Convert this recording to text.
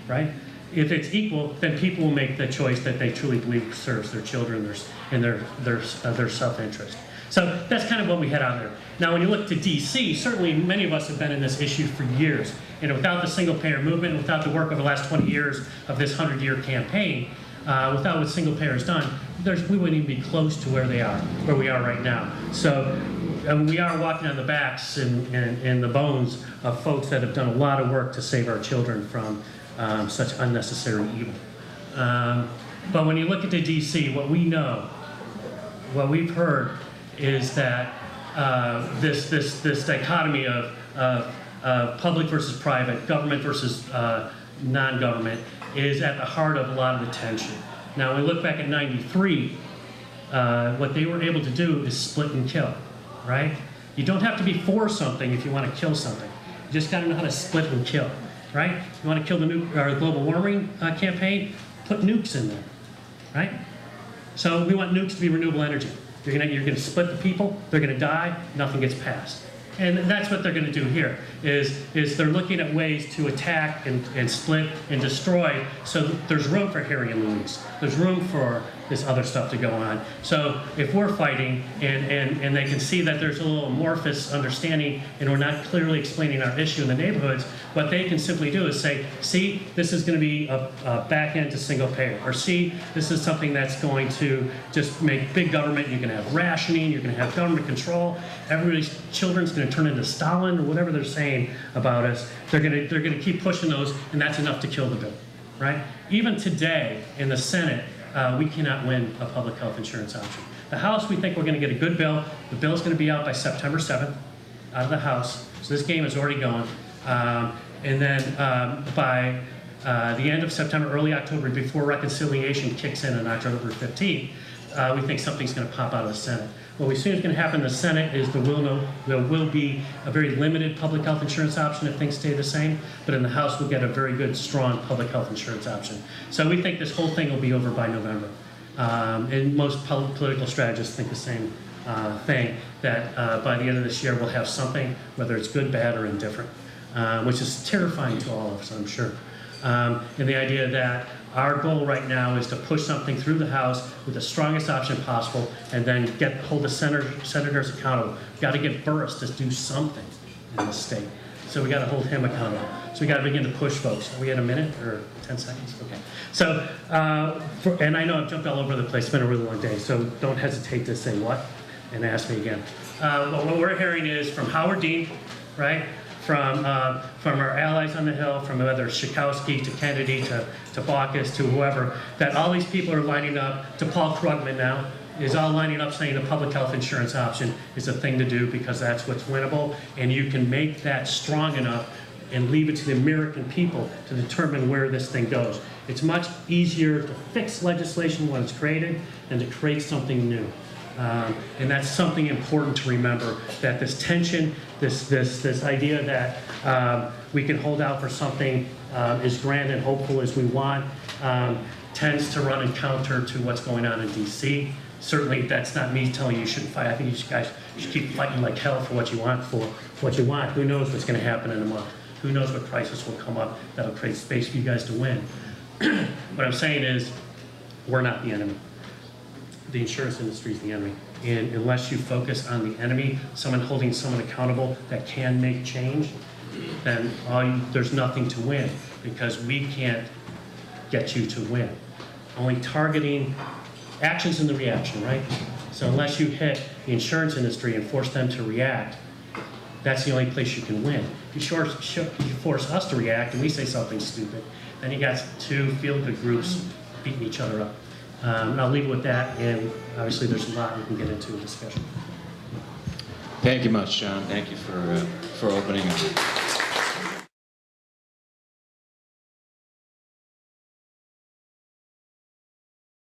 right? If it's equal, then people will make the choice that they truly believe serves their children and their self-interest. So that's kind of what we had out there. Now, when you look to DC, certainly many of us have been in this issue for years. And without the single-payer movement, without the work of the last 20 years of this 100-year campaign, without what single-payer has done, we wouldn't even be close to where we are right now. So we are walking on the backs and the bones of folks that have done a lot of work to save our children from such unnecessary evil. But when you look at the DC, what we know, what we've heard, is that this dichotomy of public versus private, government versus non-government, is at the heart of a lot of the tension. Now, when we look back at '93, what they were able to do is split and kill, right? You don't have to be for something if you want to kill something. You just got to know how to split and kill, right? You want to kill the global warming campaign? Put nukes in there, right? So we want nukes to be renewable energy. You're going to split the people, they're going to die, nothing gets passed. And that's what they're going to do here, is they're looking at ways to attack and split and destroy, so there's room for Harry and Louise. There's room for this other stuff to go on. So if we're fighting and they can see that there's a little amorphous understanding and we're not clearly explaining our issue in the neighborhoods, what they can simply do is say, see, this is going to be a back end to single payer, or see, this is something that's going to just make big government. You're going to have rationing, you're going to have government control, everybody's children's going to turn into Stalin, or whatever they're saying about us. They're going to keep pushing those, and that's enough to kill the bill, right? Even today in the Senate, we cannot win a public health insurance option. The House, we think we're going to get a good bill. The bill is going to be out by September 7th out of the House. So this game is already going. And then by the end of September, early October, before reconciliation kicks in on October 15th, we think something's going to pop out of the Senate. What we assume is going to happen in the Senate is there will be a very limited public health insurance option if things stay the same, but in the House we'll get a very good, strong public health insurance option. So we think this whole thing will be over by November. And most political strategists think the same thing, that by the end of this year we'll have something, whether it's good, bad, or indifferent, which is terrifying to all of us, I'm sure. And the idea that our goal right now is to push something through the House with the strongest option possible, and then hold the senators accountable. We've got to get Burris to do something in the state. So we got to hold him accountable. So we got to begin to push folks. Are we at a minute or 10 seconds? Okay. So, and I know I've jumped all over the place. It's been a really long day, so don't hesitate to say what and ask me again. But what we're hearing is from Howard Dean, right? From our allies on the Hill, from whether Schakowsky to Kennedy to Baucus to whoever, that all these people are lining up, to Paul Krugman now, is all lining up saying the public health insurance option is a thing to do because that's what's winnable, and you can make that strong enough and leave it to the American people to determine where this thing goes. It's much easier to fix legislation when it's created than to create something new. And that's something important to remember, that this tension, this idea that we can hold out for something as grand and hopeful as we want, tends to run in counter to what's going on in DC. Certainly that's not me telling you you shouldn't fight. I think you guys should keep fighting like hell for what you want, Who knows what's going to happen in a month? Who knows what crisis will come up that'll create space for you guys to win? What I'm saying is, we're not the enemy. The insurance industry is the enemy. And unless you focus on the enemy, someone holding someone accountable that can make change, then there's nothing to win, because we can't get you to win. Only targeting actions in the reaction, right? So unless you hit the insurance industry and force them to react, that's the only place you can win. If you force us to react and we say something stupid, then you got two feel-good groups beating each other up. And I'll leave it with that, and obviously there's a lot we can get into in discussion. Thank you much, John. Thank you for opening up.